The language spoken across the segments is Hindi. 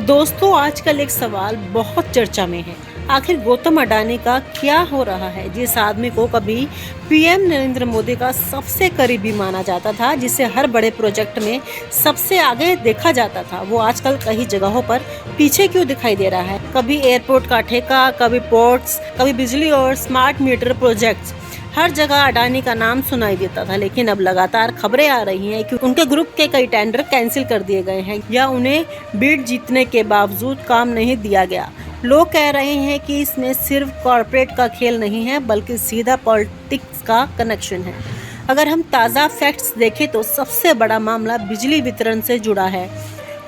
दोस्तों, आजकल एक सवाल बहुत चर्चा में है। आखिर गौतम अडानी का क्या हो रहा है? जिस आदमी को कभी पीएम नरेंद्र मोदी का सबसे करीबी माना जाता था, जिसे हर बड़े प्रोजेक्ट में सबसे आगे देखा जाता था, वो आजकल कई जगहों पर पीछे क्यों दिखाई दे रहा है? कभी एयरपोर्ट का ठेका, कभी पोर्ट्स, कभी बिजली और स्मार्ट मीटर प्रोजेक्ट्स। हर जगह अडानी का नाम सुनाई देता था, लेकिन अब लगातार खबरें आ रही हैं कि उनके ग्रुप के कई टेंडर कैंसिल कर दिए गए हैं या उन्हें बिड जीतने के बावजूद काम नहीं दिया गया। लोग कह रहे हैं कि इसमें सिर्फ कॉर्पोरेट का खेल नहीं है, बल्कि सीधा पॉलिटिक्स का कनेक्शन है। अगर हम ताज़ा फैक्ट्स देखें तो सबसे बड़ा मामला बिजली वितरण से जुड़ा है।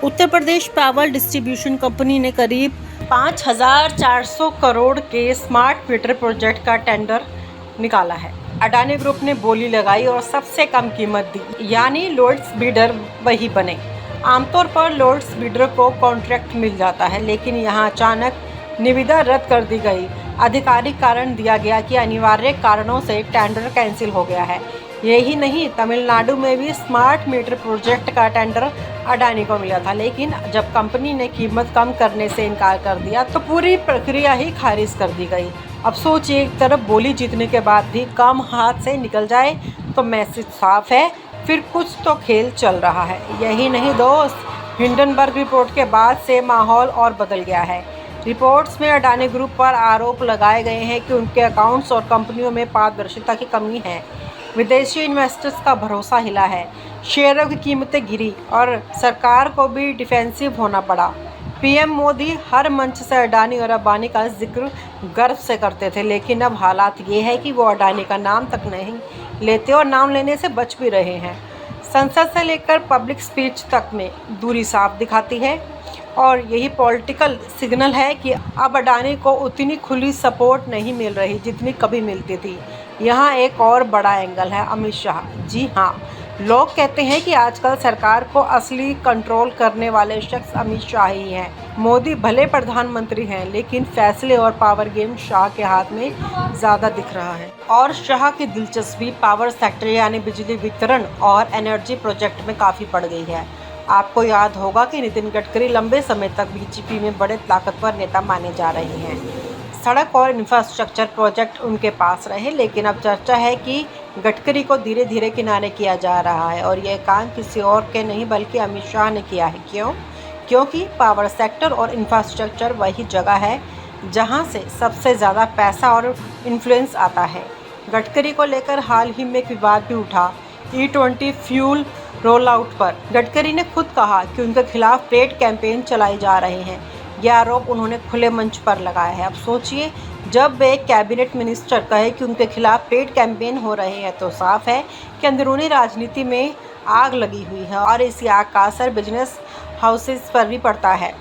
Uttar Pradesh power distribution company ने करीब 5,400 करोड़ के स्मार्ट मीटर प्रोजेक्ट का टेंडर निकाला है। अडानी ग्रुप ने बोली लगाई और सबसे कम कीमत दी, यानी लोएस्ट बिडर वही बने। आमतौर पर लोएस्ट बिडर को कॉन्ट्रैक्ट मिल जाता है, लेकिन यहाँ अचानक निविदा रद्द कर दी गई। आधिकारिक कारण दिया गया कि अनिवार्य कारणों से टेंडर कैंसिल हो गया है। यही नहीं, तमिलनाडु में भी स्मार्ट मीटर प्रोजेक्ट का टेंडर अडानी को मिला था, लेकिन जब कंपनी ने कीमत कम करने से इनकार कर दिया तो पूरी प्रक्रिया ही खारिज कर दी गई। अब सोचिए, एक तरफ बोली जीतने के बाद भी काम हाथ से निकल जाए तो मैसेज साफ है, फिर कुछ तो खेल चल रहा है। यही नहीं दोस्त, हिंडनबर्ग रिपोर्ट के बाद से माहौल और बदल गया है। रिपोर्ट्स में अडानी ग्रुप पर आरोप लगाए गए हैं कि उनके अकाउंट्स और कंपनियों में पारदर्शिता की कमी है। विदेशी इन्वेस्टर्स का भरोसा हिला है, शेयरों की कीमतें गिरी और सरकार को भी डिफेंसिव होना पड़ा। पीएम मोदी हर मंच से अडानी और अंबानी का जिक्र गर्व से करते थे, लेकिन अब हालात ये है कि वो अडानी का नाम तक नहीं लेते और नाम लेने से बच भी रहे हैं। संसद से लेकर पब्लिक स्पीच तक में दूरी साफ दिखाती है और यही पॉलिटिकल सिग्नल है कि अब अडानी को उतनी खुली सपोर्ट नहीं मिल रही जितनी कभी मिलती थी। यहाँ एक और बड़ा एंगल है अमित शाह। जी हाँ, लोग कहते हैं कि आजकल सरकार को असली कंट्रोल करने वाले शख्स अमित शाह ही हैं। मोदी भले प्रधानमंत्री हैं, लेकिन फैसले और पावर गेम शाह के हाथ में ज़्यादा दिख रहा है। और शाह की दिलचस्पी पावर सेक्टर यानी बिजली वितरण और एनर्जी प्रोजेक्ट में काफ़ी बढ़ गई है। आपको याद होगा कि नितिन गडकरी लंबे समय तक बीजेपी में बड़े ताकतवर नेता माने जा रहे हैं। सड़क और इंफ्रास्ट्रक्चर प्रोजेक्ट उनके पास रहे, लेकिन अब चर्चा है कि गडकरी को धीरे धीरे किनारे किया जा रहा है और यह काम किसी और के नहीं बल्कि अमित शाह ने किया है। क्यों? क्योंकि पावर सेक्टर और इंफ्रास्ट्रक्चर वही जगह है जहां से सबसे ज़्यादा पैसा और इन्फ्लुएंस आता है। गडकरी को लेकर हाल ही में एक विवाद भी उठा। E20 फ्यूल रोल आउट पर गडकरी ने खुद कहा कि उनके खिलाफ पेड कैंपेन चलाए जा रहे हैं। यह आरोप उन्होंने खुले मंच पर लगाया है। अब सोचिए, जब एक कैबिनेट मिनिस्टर कहे कि उनके खिलाफ पेड कैंपेन हो रहे हैं तो साफ है कि अंदरूनी राजनीति में आग लगी हुई है और इसी आग का असर बिजनेस हाउसेस पर भी पड़ता है।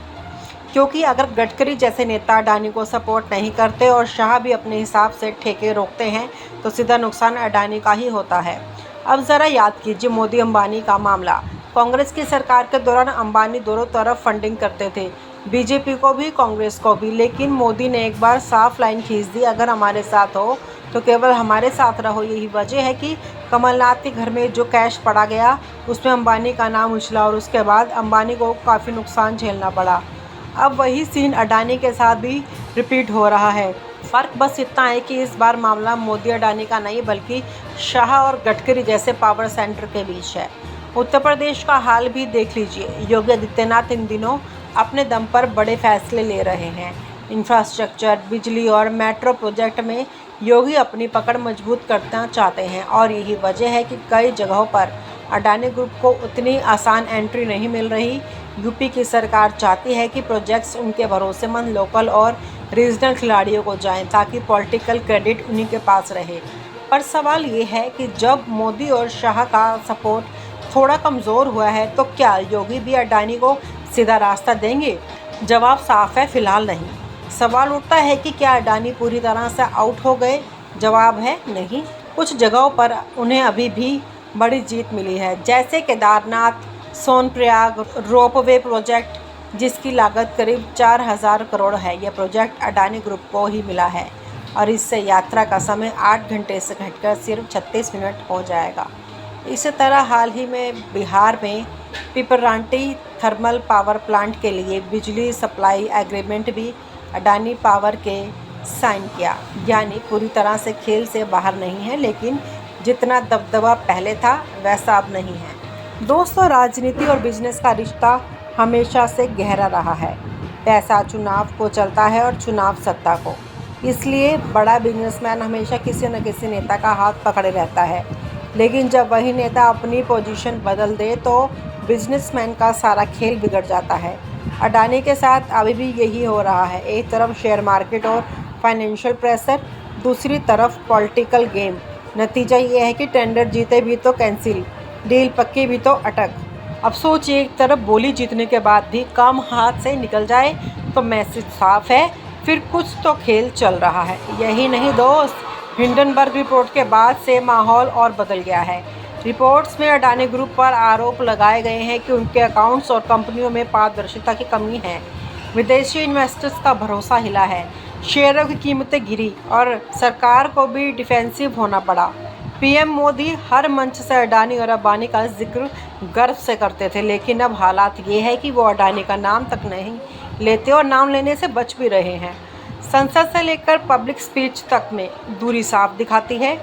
क्योंकि अगर गडकरी जैसे नेता अडानी को सपोर्ट नहीं करते और शाह भी अपने हिसाब से ठेके रोकते हैं तो सीधा नुकसान अडानी का ही होता है। अब ज़रा याद कीजिए मोदी अंबानी का मामला। कांग्रेस की सरकार के दौरान अंबानी दोनों तरफ फंडिंग करते थे, बीजेपी को भी कांग्रेस को भी, लेकिन मोदी ने एक बार साफ लाइन खींच दी, अगर हमारे साथ हो तो केवल हमारे साथ रहो। यही वजह है कि कमलनाथ के घर में जो कैश पड़ा गया उसमें अंबानी का नाम उछला और उसके बाद अंबानी को काफ़ी नुकसान झेलना पड़ा। अब वही सीन अडानी के साथ भी रिपीट हो रहा है। फ़र्क बस इतना है कि इस बार मामला मोदी अडानी का नहीं बल्कि शाह और गडकरी जैसे पावर सेंटर के बीच है। उत्तर प्रदेश का हाल भी देख लीजिए। योगी आदित्यनाथ इन दिनों अपने दम पर बड़े फैसले ले रहे हैं। इंफ्रास्ट्रक्चर, बिजली और मेट्रो प्रोजेक्ट में योगी अपनी पकड़ मजबूत करना चाहते हैं और यही वजह है कि कई जगहों पर अडानी ग्रुप को उतनी आसान एंट्री नहीं मिल रही। यूपी की सरकार चाहती है कि प्रोजेक्ट्स उनके भरोसेमंद लोकल और रीजनल खिलाड़ियों को जाएं ताकि पॉलिटिकल क्रेडिट उन्हीं के पास रहे। पर सवाल ये है कि जब मोदी और शाह का सपोर्ट थोड़ा कमज़ोर हुआ है तो क्या योगी भी अडानी को सीधा रास्ता देंगे? जवाब साफ है, फिलहाल नहीं। सवाल उठता है कि क्या अडानी पूरी तरह से आउट हो गए? जवाब है नहीं। कुछ जगहों पर उन्हें अभी भी बड़ी जीत मिली है, जैसे केदारनाथ, सोनप्रयाग रोपवे प्रोजेक्ट, जिसकी लागत करीब 4,000 करोड़ है। यह प्रोजेक्ट अडानी ग्रुप को ही मिला है और इससे यात्रा का समय 8 घंटे से घटकर सिर्फ 36 मिनट हो जाएगा। इसी तरह हाल ही में बिहार में पिपरांटी थर्मल पावर प्लांट के लिए बिजली सप्लाई एग्रीमेंट भी अडानी पावर के साइन किया। यानी पूरी तरह से खेल से बाहर नहीं है, लेकिन जितना दबदबा पहले था वैसा अब नहीं है। दोस्तों, राजनीति और बिजनेस का रिश्ता हमेशा से गहरा रहा है। पैसा चुनाव को चलता है और चुनाव सत्ता को। इसलिए बड़ा बिजनेसमैन हमेशा किसी न किसी नेता का हाथ पकड़े रहता है, लेकिन जब वही नेता अपनी पोजीशन बदल दे तो बिजनेसमैन का सारा खेल बिगड़ जाता है। अडानी के साथ अभी भी यही हो रहा है। एक तरफ शेयर मार्केट और फाइनेंशियल प्रेशर, दूसरी तरफ पॉलिटिकल गेम। नतीजा ये है कि टेंडर जीते भी तो कैंसिल, डील पक्की भी तो अटक। अब सोचिए, एक तरफ बोली जीतने के बाद भी काम हाथ से निकल जाए तो मैसेज साफ है, फिर कुछ तो खेल चल रहा है। यही नहीं दोस्त, हिंडनबर्ग रिपोर्ट के बाद से माहौल और बदल गया है। रिपोर्ट्स में अडानी ग्रुप पर आरोप लगाए गए हैं कि उनके अकाउंट्स और कंपनियों में पारदर्शिता की कमी है। विदेशी इन्वेस्टर्स का भरोसा हिला है, शेयरों की कीमतें गिरी और सरकार को भी डिफेंसिव होना पड़ा। पीएम मोदी हर मंच से अडानी और अंबानी का जिक्र गर्व से करते थे, लेकिन अब हालात ये है कि वो अडानी का नाम तक नहीं लेते और नाम लेने से बच भी रहे हैं। संसद से लेकर पब्लिक स्पीच तक में दूरी साफ दिखाती है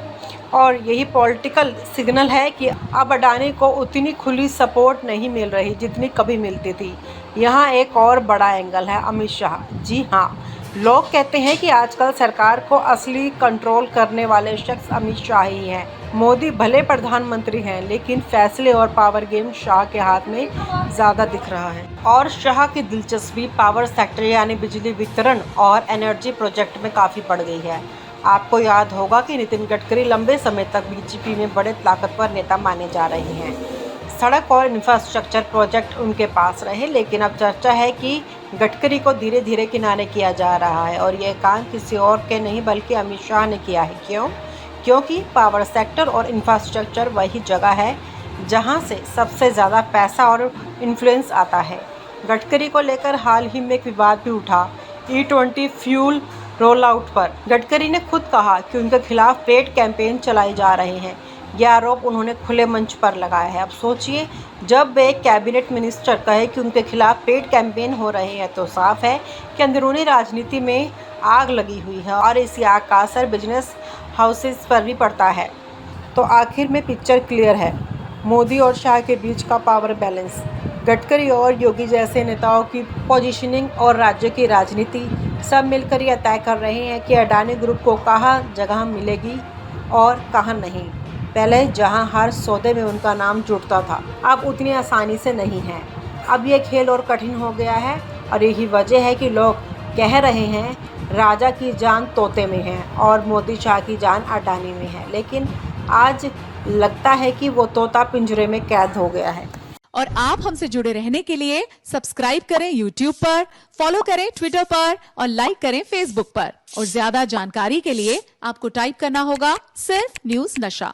और यही पॉलिटिकल सिग्नल है कि अब अडानी को उतनी खुली सपोर्ट नहीं मिल रही जितनी कभी मिलती थी। यहाँ एक और बड़ा एंगल है अमित शाह। जी हाँ, लोग कहते हैं कि आजकल सरकार को असली कंट्रोल करने वाले शख्स अमित शाह ही हैं। मोदी भले प्रधानमंत्री हैं, लेकिन फैसले और पावर गेम शाह के हाथ में ज़्यादा दिख रहा है। और शाह की दिलचस्पी पावर सेक्टर यानी बिजली वितरण और एनर्जी प्रोजेक्ट में काफ़ी बढ़ गई है। आपको याद होगा कि नितिन गडकरी लंबे समय तक बीजेपी में बड़े ताकतवर नेता माने जा रहे हैं। सड़क और इंफ्रास्ट्रक्चर प्रोजेक्ट उनके पास रहे, लेकिन अब चर्चा है कि गडकरी को धीरे धीरे किनारे किया जा रहा है और यह काम किसी और के नहीं बल्कि अमित शाह ने किया है। क्यों? क्योंकि पावर सेक्टर और इंफ्रास्ट्रक्चर वही जगह है जहां से सबसे ज़्यादा पैसा और इन्फ्लुएंस आता है। गडकरी को लेकर हाल ही में एक विवाद भी उठा। E20 फ्यूल रोल आउट पर गडकरी ने खुद कहा कि उनके खिलाफ पेड कैंपेन चलाए जा रहे हैं। यह आरोप उन्होंने खुले मंच पर लगाया है। अब सोचिए, जब एक कैबिनेट मिनिस्टर कहे कि उनके खिलाफ पेड कैंपेन हो रहे हैं तो साफ है कि अंदरूनी राजनीति में आग लगी हुई है और इसी आग का असर बिजनेस हाउसेस पर भी पड़ता है। तो आखिर में पिक्चर क्लियर है, मोदी और शाह के बीच का पावर बैलेंस, गडकरी और योगी जैसे नेताओं की पोजीशनिंग और राज्य की राजनीति सब मिलकर यह तय कर रहे हैं कि अडानी ग्रुप को कहाँ जगह मिलेगी और कहाँ नहीं। पहले जहां हर सौदे में उनका नाम जुड़ता था, अब उतनी आसानी से नहीं है। अब ये खेल और कठिन हो गया है और यही वजह है कि लोग कह रहे हैं राजा की जान तोते में है और मोदी शाह की जान अडानी में है। लेकिन आज लगता है कि वो तोता पिंजरे में कैद हो गया है। और आप हमसे जुड़े रहने के लिए सब्सक्राइब करें YouTube पर, फॉलो करें Twitter पर और लाइक करें Facebook पर। और ज्यादा जानकारी के लिए आपको टाइप करना होगा सिर्फ न्यूज़ नशा।